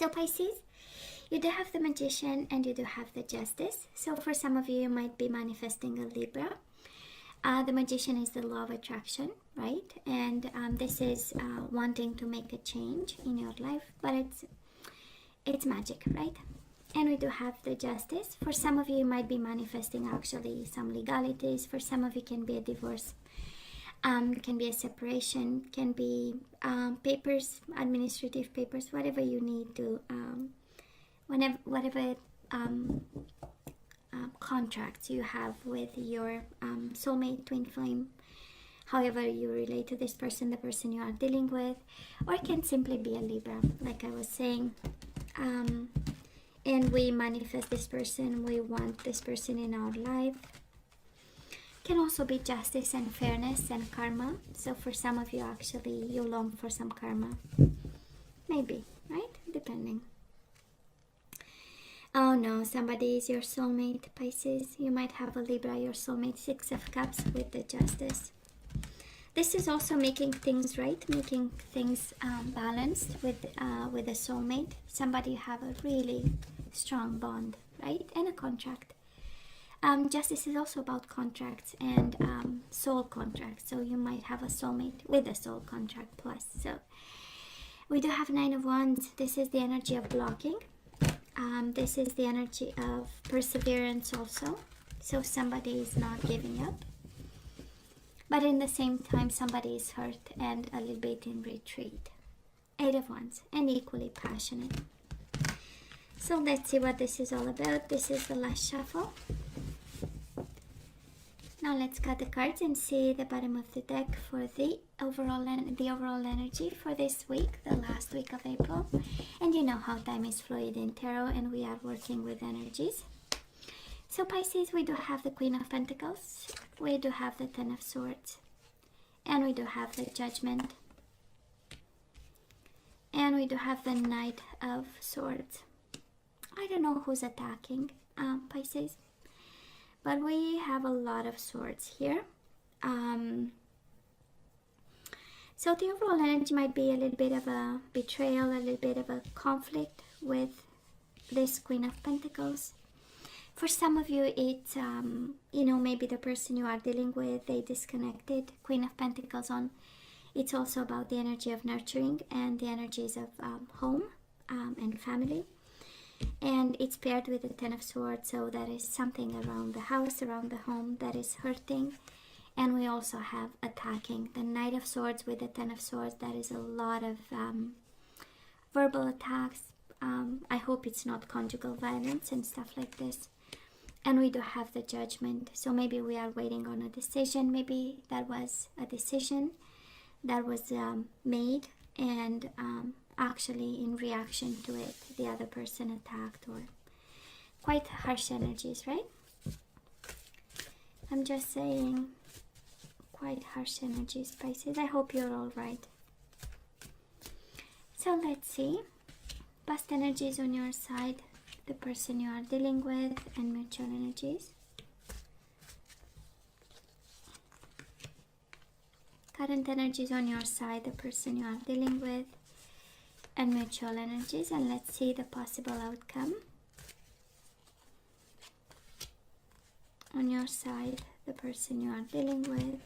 So Pisces, you do have the Magician and you do have the Justice. So for some of you, you might be manifesting a Libra. The Magician is the law of attraction, right? And this is wanting to make a change in your life, but it's magic, right? And we do have the Justice. For some of you, you might be manifesting actually some legalities. For some of you, can be a divorce, can be a separation, can be papers, administrative papers, whatever you need to, whatever contracts you have with your soulmate, twin flame, however you relate to this person, the person you are dealing with, or it can simply be a Libra, like I was saying. And we manifest this person, we want this person in our life. Can also be justice and fairness and karma. So for some of you, actually, you long for some karma. Maybe, right? Depending. Oh no, somebody is your soulmate, Pisces. You might have a Libra, your soulmate, Six of Cups with the Justice. This is also making things right, making things balanced with a soulmate. Somebody you have a really strong bond, right? And a contract. Justice is also about contracts and soul contracts. So you might have a soulmate with a soul contract plus. So we do have Nine of Wands. This is the energy of blocking. This is the energy of perseverance also. So somebody is not giving up. But in the same time, somebody is hurt and a little bit in retreat. Eight of Wands, and equally passionate. So let's see what this is all about. This is the last shuffle. Now let's cut the cards and see the bottom of the deck for the overall energy for this week, the last week of April. And you know how time is fluid in tarot, and we are working with energies. So Pisces, we do have the Queen of Pentacles, we do have the Ten of Swords, and we do have the Judgment, and we do have the Knight of Swords. I don't know who's attacking Pisces, but we have a lot of swords here. So the overall energy might be a little bit of a betrayal, a little bit of a conflict with this Queen of Pentacles. For some of you, it's, you know, maybe the person you are dealing with, they disconnected. Queen of Pentacles on, it's also about the energy of nurturing and the energies of home and family. And it's paired with the Ten of Swords, so that is something around the house, around the home that is hurting. And we also have attacking. The Knight of Swords with the Ten of Swords, that is a lot of verbal attacks. I hope it's not conjugal violence and stuff like this. And we do have the Judgment. So maybe we are waiting on a decision. Maybe that was a decision that was made, and actually in reaction to it, the other person attacked, or quite harsh energies, right? I'm just saying, quite harsh energies, Pisces. I hope you're all right. So let's see. Past energies on your side, the person you are dealing with, and mutual energies. Current energies on your side, the person you are dealing with, and mutual energies. And let's see the possible outcome. On your side, the person you are dealing with,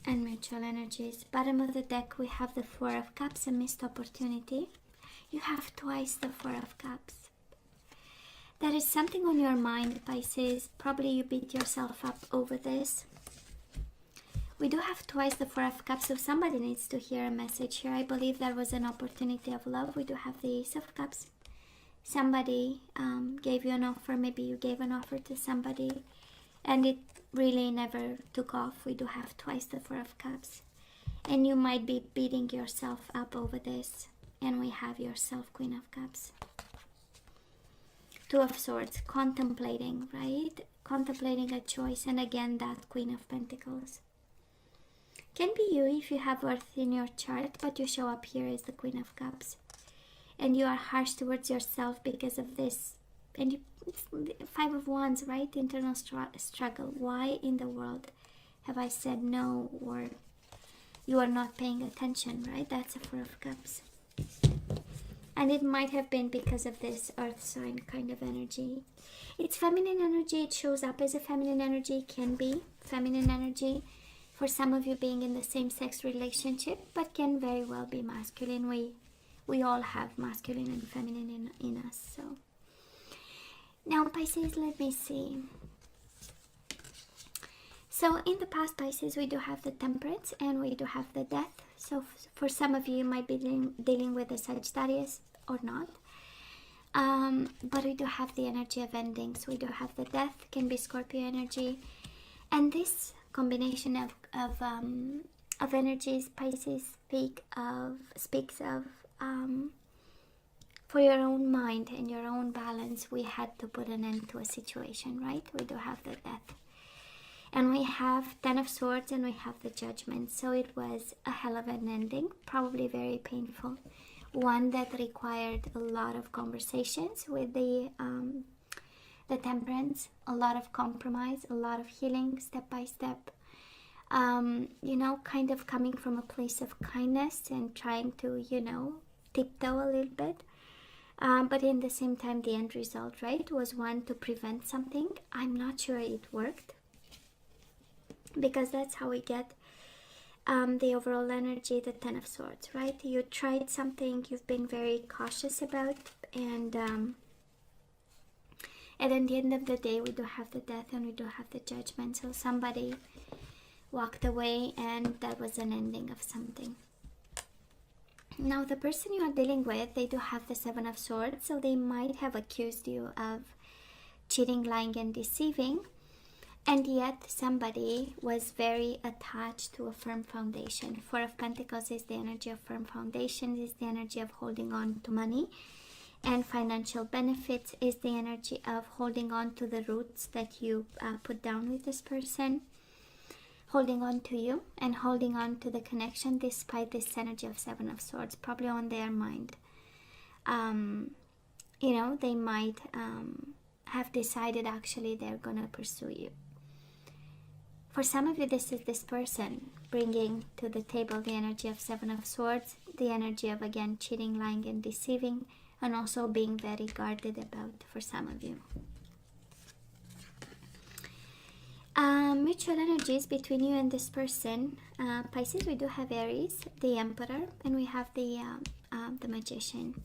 and mutual energies. Bottom of the deck, we have the Four of Cups, a missed opportunity. You have twice the Four of Cups. There is something on your mind, Pisces. Probably you beat yourself up over this. We do have twice the Four of Cups, so somebody needs to hear a message here. I believe there was an opportunity of love. We do have the Ace of Cups. Somebody gave you an offer. Maybe you gave an offer to somebody, and it really never took off. We do have twice the Four of Cups. And you might be beating yourself up over this. And we have yourself, Queen of Cups. Two of Swords, contemplating, right? Contemplating a choice. And again, that Queen of Pentacles. Can be you if you have Earth in your chart, but you show up here as the Queen of Cups. And you are harsh towards yourself because of this. And it's Five of Wands, right? Internal struggle. Why in the world have I said no? Or you are not paying attention, right? That's a Four of Cups. And it might have been because of this earth sign kind of energy. It's feminine energy. It shows up as a feminine energy, can be feminine energy. For some of you being in the same-sex relationship, but can very well be masculine. We all have masculine and feminine in us. So now Pisces, let me see. So in the past, Pisces, we do have the Temperance and we do have the Death. So for some of you, you might be dealing with the Sagittarius or not. But we do have the energy of endings. We do have the Death, can be Scorpio energy. And this combination of energies, Pisces, speaks of for your own mind and your own balance, we had to put an end to a situation, right? We do have the Death. And we have Ten of Swords and we have the Judgment. So it was a hell of an ending, probably very painful. One that required a lot of conversations with the Temperance, a lot of compromise, a lot of healing step by step. You know, kind of coming from a place of kindness and trying to, you know, tiptoe a little bit. But in the same time, the end result, right, was one to prevent something. I'm not sure it worked, because that's how we get the overall energy, the Ten of Swords, right? You tried something you've been very cautious about, and at the end of the day, we do have the Death and we do have the Judgment. So somebody walked away and that was an ending of something. Now the person you are dealing with, they do have the Seven of Swords, so they might have accused you of cheating, lying and deceiving, and yet somebody was very attached to a firm foundation. Four of Pentacles is the energy of firm foundation, is the energy of holding on to money, and financial benefits is the energy of holding on to the roots that you put down with this person, holding on to you and holding on to the connection despite this energy of Seven of Swords, probably on their mind. You know, they might have decided actually they're gonna pursue you. For some of you, this is this person bringing to the table the energy of Seven of Swords, the energy of, again, cheating, lying and deceiving, and also being very guarded about for some of you. Mutual energies between you and this person, Pisces, we do have Aries, the Emperor, and we have the Magician.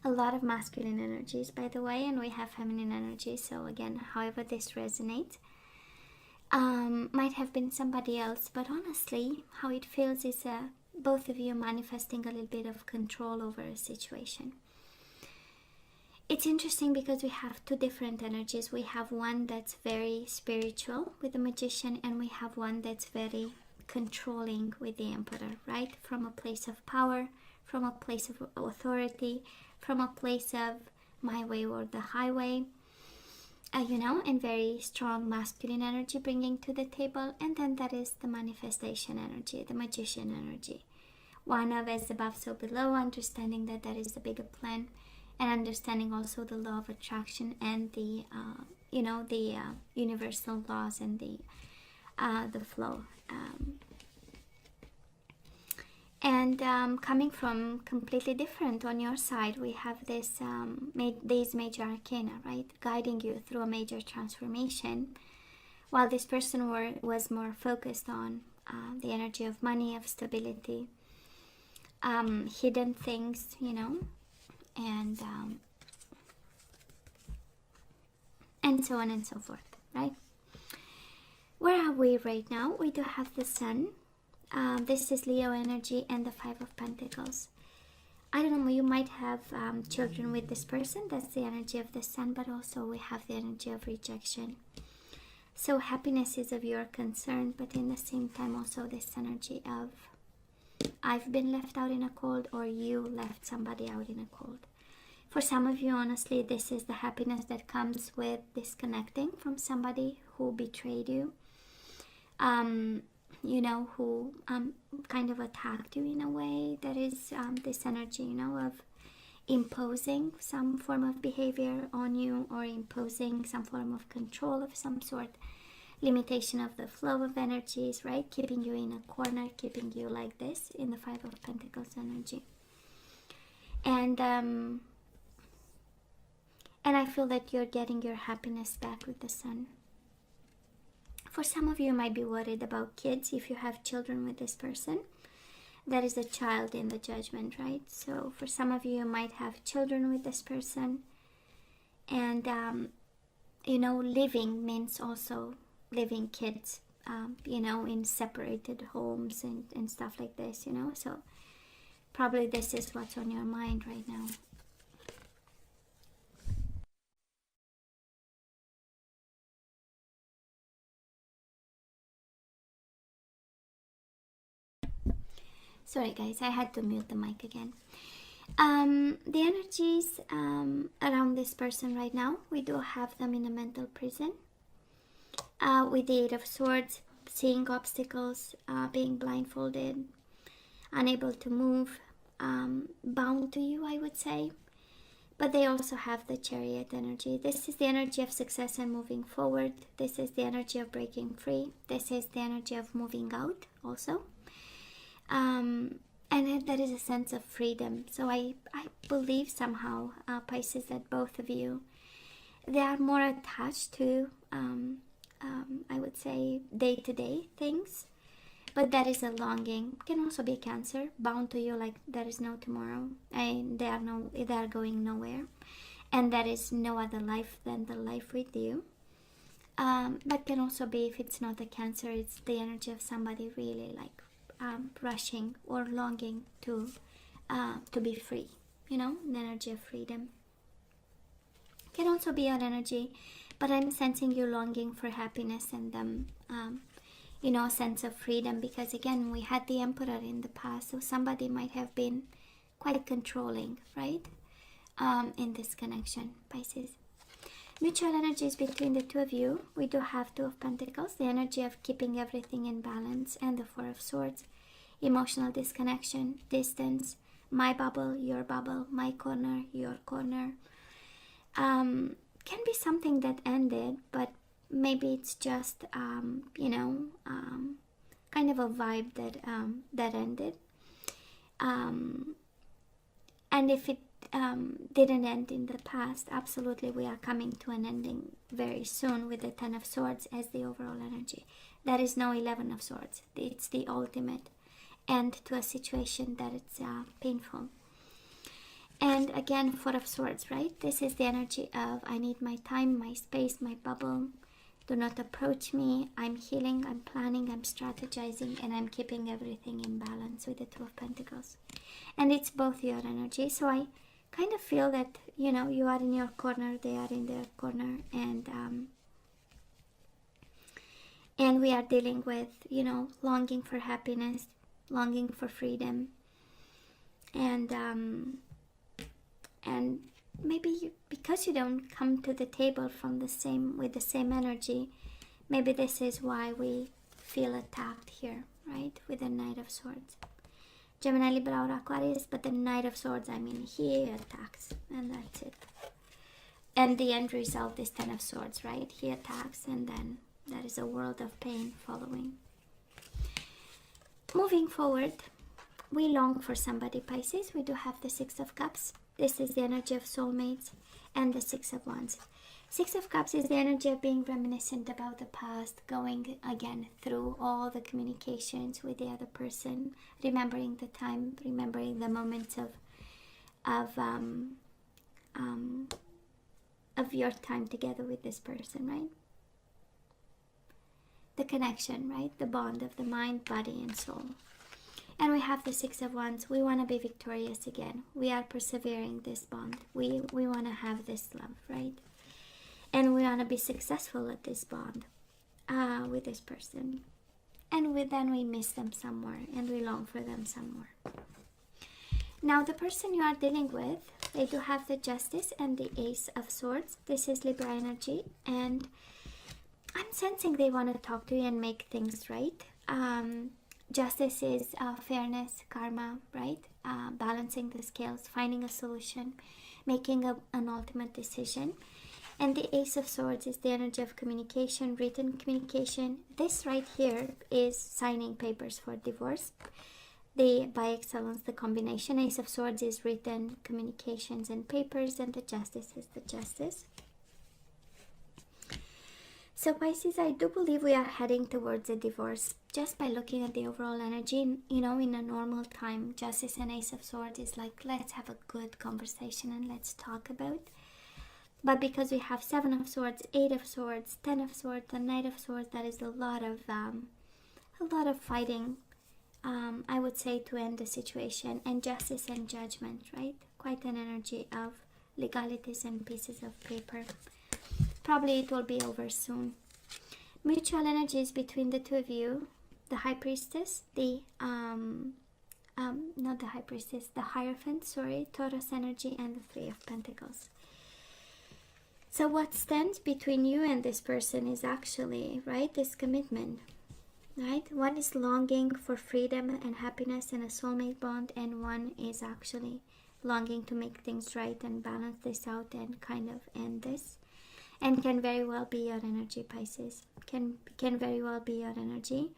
A lot of masculine energies, by the way, and we have feminine energies. So again, however this resonates, might have been somebody else, but honestly, how it feels is both of you manifesting a little bit of control over a situation. It's interesting because we have two different energies. We have one that's very spiritual with the Magician, and we have one that's very controlling with the Emperor, right? From a place of power, from a place of authority, from a place of my way or the highway, you know, and very strong masculine energy bringing to the table. And then that is the manifestation energy, the Magician energy. One of as above, so below, understanding that that is the bigger plan, and understanding also the law of attraction and the, you know, the universal laws and the flow. And coming from completely different on your side, we have this these major arcana, right, guiding you through a major transformation, while this person was more focused on the energy of money, of stability, hidden things, you know, and so on and so forth, right? Where are we right now? We do have the Sun. This is Leo energy and the Five of Pentacles. I don't know, you might have children with this person. That's the energy of the Sun, but also we have the energy of rejection. So happiness is of your concern, but in the same time also this energy of I've been left out in a cold, or you left somebody out in a cold. For some of you, honestly, this is the happiness that comes with disconnecting from somebody who betrayed you, you know, who kind of attacked you in a way. That is this energy, you know, of imposing some form of behavior on you, or imposing some form of control of some sort, limitation of the flow of energies, right? Keeping you in a corner, keeping you like this in the Five of Pentacles energy. And I feel that you're getting your happiness back with the Sun. For some of you, might be worried about kids if you have children with this person. That is a child in the judgment, right? So for some of you, you might have children with this person. And, you know, living means also living kids, you know, in separated homes and stuff like this, you know. So probably this is what's on your mind right now. Sorry guys, I had to mute the mic again. The energies around this person right now, we do have them in a mental prison. With the Eight of Swords, seeing obstacles, being blindfolded, unable to move, bound to you, I would say. But they also have the Chariot energy. This is the energy of success and moving forward. This is the energy of breaking free. This is the energy of moving out also. And there is a sense of freedom. So I believe somehow, Pisces, that both of you, they are more attached to, I would say, day-to-day things. But that is a longing. Can also be Cancer, bound to you like there is no tomorrow. And they are going nowhere. And there is no other life than the life with you. But can also be, if it's not a Cancer, it's the energy of somebody really like rushing or longing to be free, you know, the energy of freedom. Can also be your energy, but I'm sensing you longing for happiness and you know, a sense of freedom, because again, we had the Emperor in the past, so somebody might have been quite controlling, right, in this connection, Pisces. Mutual energies between the two of you, we do have Two of Pentacles, the energy of keeping everything in balance, and the Four of Swords, emotional disconnection, distance, my bubble, your bubble, my corner, your corner. Can be something that ended, but maybe it's just, you know, kind of a vibe that ended. And if it didn't end in the past, absolutely we are coming to an ending very soon with the Ten of Swords as the overall energy. There is no 11 of Swords. It's the ultimate end to a situation that it's painful. And again, Four of Swords, right? This is the energy of I need my time, my space, my bubble. Do not approach me. I'm healing, I'm planning, I'm strategizing, and I'm keeping everything in balance with the Two of Pentacles. And it's both your energy. So I kind of feel that, you know, you are in your corner, they are in their corner, and we are dealing with, you know, longing for happiness, longing for freedom, and maybe because you don't come to the table from with the same energy, maybe this is why we feel attacked here, right, with the Knight of Swords. Gemini, Libra, or Aquarius, but the Knight of Swords, I mean, he attacks, and that's it. And the end result is Ten of Swords, right? He attacks, and then there is a world of pain following. Moving forward, we long for somebody, Pisces. We do have the Six of Cups. This is the energy of soulmates, and the Six of Wands. Six of Cups is the energy of being reminiscent about the past, going again through all the communications with the other person, remembering the time, remembering the moments of your time together with this person, right? The connection, right? The bond of the mind, body, and soul. And we have the Six of Wands. We want to be victorious again. We are persevering this bond. We want to have this love, right? And we want to be successful at this bond with this person. And then we miss them somewhere, and we long for them somewhere. Now, the person you are dealing with, they do have the Justice and the Ace of Swords. This is Libra energy, and I'm sensing they want to talk to you and make things right. Justice is fairness, karma, right? Balancing the scales, finding a solution, making an ultimate decision. And the Ace of Swords is the energy of communication, written communication. This right here is signing papers for divorce. by excellence, the combination. Ace of Swords is written communications and papers, and the Justice is the Justice. So Pisces, I do believe we are heading towards a divorce just by looking at the overall energy. You know, in a normal time, Justice and Ace of Swords is like, let's have a good conversation and let's talk about. But because we have Seven of Swords, Eight of Swords, Ten of Swords, and Knight of Swords, that is a lot of fighting, I would say, to end the situation. And Justice and Judgment, right? Quite an energy of legalities and pieces of paper. Probably it will be over soon. Mutual energies between the two of you. The High Priestess, not the High Priestess, the Hierophant, Taurus energy, and the Three of Pentacles. So what stands between you and this person is actually, right, this commitment, right? One is longing for freedom and happiness and a soulmate bond, and one is actually longing to make things right and balance this out and kind of end this. And can very well be your energy, Pisces. Can very well be your energy.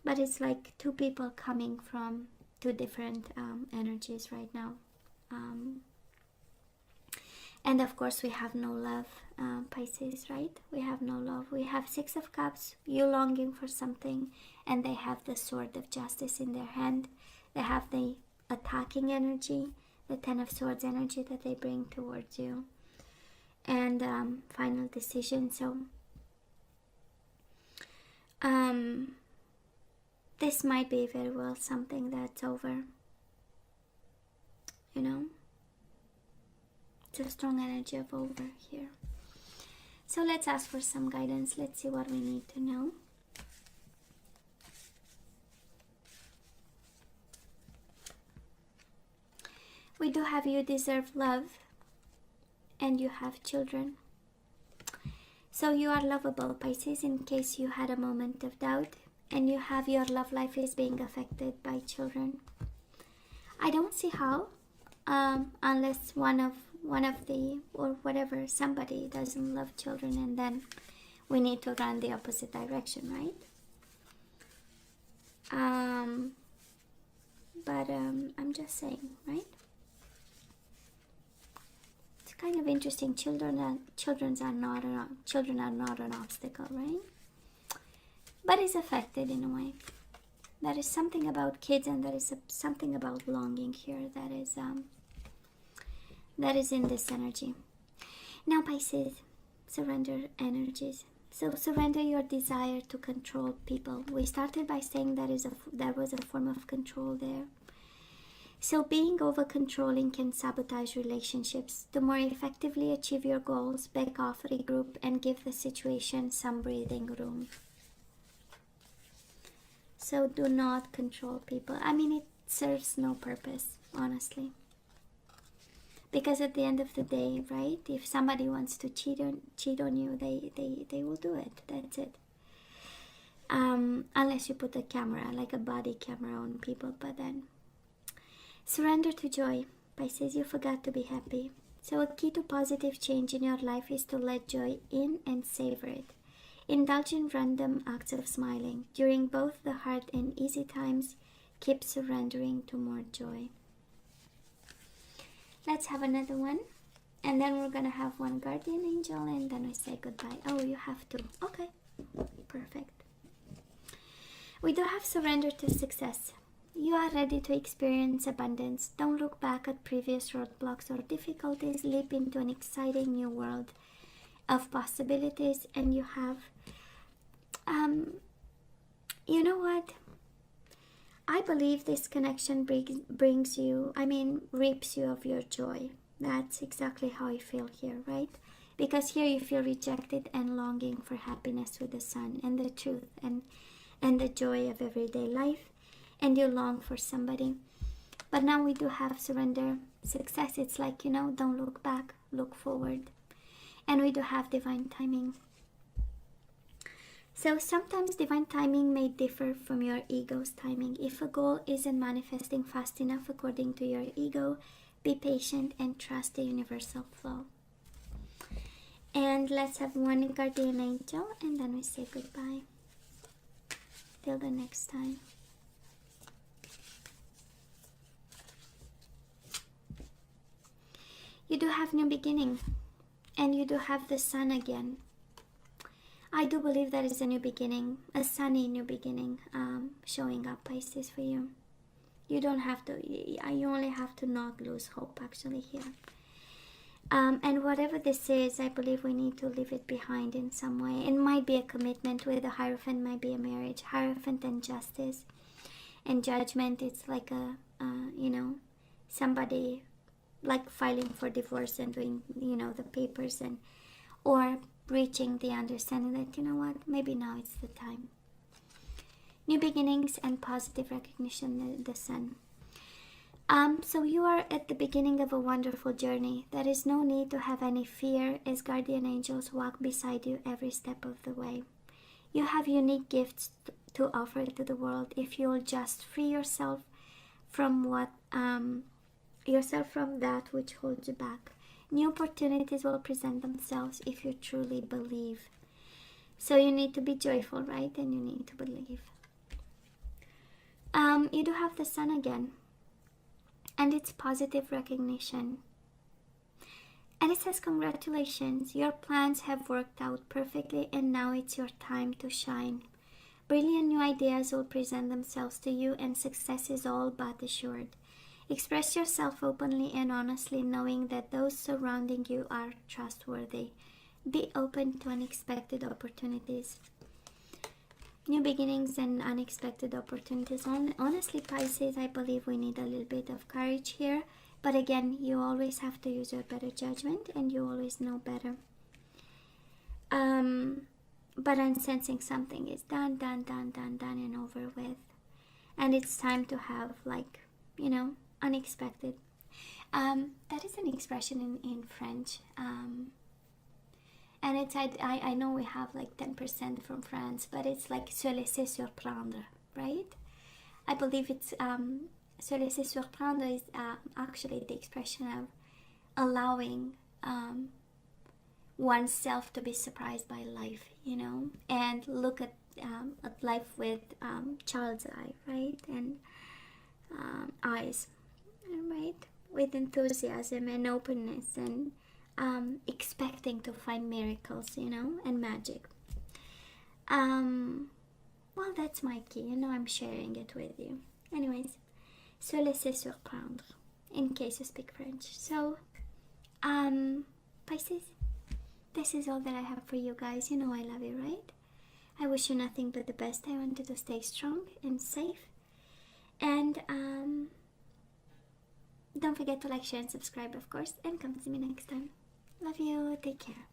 But it's like two people coming from two different energies right now. And of course we have no love, Pisces, right? We have no love. We have Six of Cups, you longing for something, and they have the Sword of Justice in their hand. They have the attacking energy, the Ten of Swords energy that they bring towards you. And final decision. So this might be very well something that's over, you know. It's a strong energy of over here. So let's ask for some guidance. Let's see what we need to know. We do have you deserve love, and you have children. So you are lovable, Pisces, in case you had a moment of doubt, and you have your love life is being affected by children. I don't see how, unless one of the, or whatever, somebody doesn't love children, and then we need to run the opposite direction, right? But I'm just saying, right? Kind of interesting. Children are not an obstacle, right? But is affected in a way. There is something about kids, and there is something about longing here that is in this energy. Now, Pisces, surrender energies. So surrender your desire to control people. We started by saying there was a form of control there. So being over-controlling can sabotage relationships. To more effectively achieve your goals, back off, regroup, and give the situation some breathing room. So do not control people. I mean, it serves no purpose, honestly. Because at the end of the day, right, if somebody wants to cheat on you, they will do it. That's it. Unless you put a camera, like a body camera on people, but then... Surrender to joy. Pisces, you forgot to be happy. So a key to positive change in your life is to let joy in and savor it. Indulge in random acts of smiling. During both the hard and easy times, keep surrendering to more joy. Let's have another one. And then we're going to have one guardian angel, and then we say goodbye. Oh, you have two. Okay. Perfect. We do have surrender to success. You are ready to experience abundance. Don't look back at previous roadblocks or difficulties. Leap into an exciting new world of possibilities. And you have, you know what? I believe this connection reaps you of your joy. That's exactly how I feel here, right? Because here you feel rejected and longing for happiness with the sun and the truth and the joy of everyday life. And you long for somebody. But now we do have surrender, success. It's like, you know, don't look back, look forward. And we do have divine timing. So sometimes divine timing may differ from your ego's timing. If a goal isn't manifesting fast enough according to your ego, be patient and trust the universal flow. And let's have one guardian angel, and then we say goodbye. Till the next time. You do have new beginning, and you do have the sun again. I do believe that is a new beginning, a sunny new beginning, showing up, Pisces, for you. You don't have to, you only have to not lose hope, actually, here. And whatever this is, I believe we need to leave it behind in some way. It might be a commitment with the Hierophant, might be a marriage. Hierophant and justice and judgment, it's like a, you know, somebody like filing for divorce and doing, you know, the papers, and or reaching the understanding that, you know what, maybe now it's the time. New beginnings and positive recognition, the sun. So you are at the beginning of a wonderful journey. There is no need to have any fear, as guardian angels walk beside you every step of the way. You have unique gifts to offer to the world if you'll just free yourself from that which holds you back. New opportunities will present themselves if you truly believe. So you need to be joyful, right? And you need to believe. You do have the sun again. And it's positive recognition. And it says, congratulations, your plans have worked out perfectly, and now it's your time to shine. Brilliant new ideas will present themselves to you, and success is all but assured. Express yourself openly and honestly, knowing that those surrounding you are trustworthy. Be open to unexpected opportunities. New beginnings and unexpected opportunities. Honestly, Pisces, I believe we need a little bit of courage here. But again, you always have to use your better judgment, and you always know better. But I'm sensing something is done and over with. And it's time to have, like, you know, unexpected. That is an expression in French. And it's, I know we have like 10% from France, but it's like se laisser surprendre, right? I believe it's se laisser surprendre is actually the expression of allowing oneself to be surprised by life, you know, and look at life with child's eye, right? And eyes, right? With enthusiasm and openness, and expecting to find miracles, you know, and magic. Well, that's my key, you know, I'm sharing it with you. Anyways, se laisser surprendre, in case you speak French. So, Pisces, this is all that I have for you guys. You know I love you, right? I wish you nothing but the best. I want you to stay strong and safe. And, don't forget to like, share, and subscribe, of course. And come see me next time. Love you. Take care.